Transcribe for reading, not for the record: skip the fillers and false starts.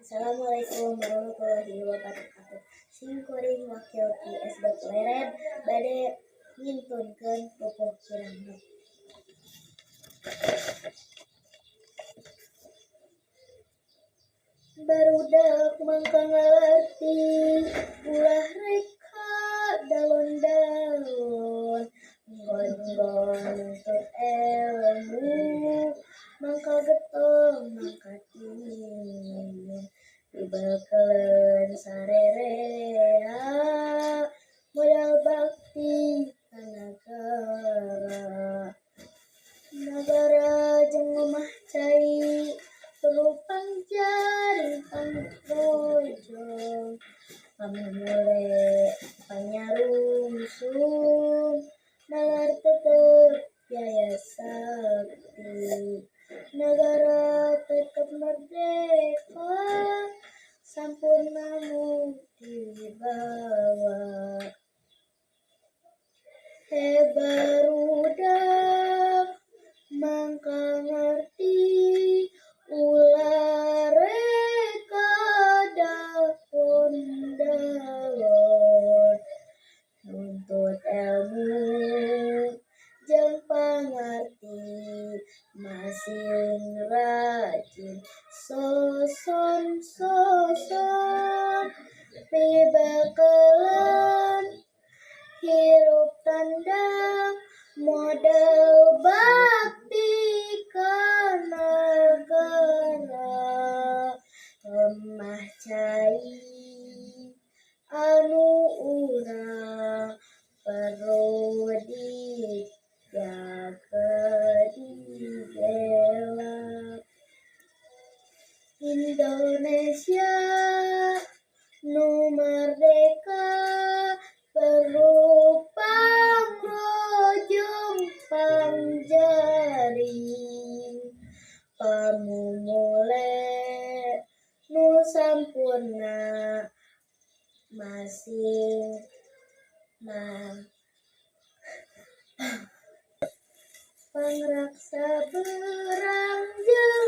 Assalamualaikum warahmatullahi wabarakatuh. Simkuring wakil ti SD Pleret bade ngintunkeun pupuh kirangna. Barudak mangka ngarti ulah reka dalon-dalon nggon-nggon nuntut ilmu mangka getong mangka tingin dibekeleun sarerea modal bakti ka nagara jeung omah cai pelupang jaring pangkrojong pamule panyarungsung nalar tetep jaya sakti negara tetep merdeka sampun namun dibawa barudak mangka ngarti ulah reka dalon-dalon nuntut ilmu jeung pangarti masing rajin soson pibekeleun hirup tandang modal bakti ka nagara lemah cai anu urang perlu dijaga dibela. Indonesia nu merdeka perlu pangrojong pangjaring pamumule nu sampurna masing pangraksa berang jeung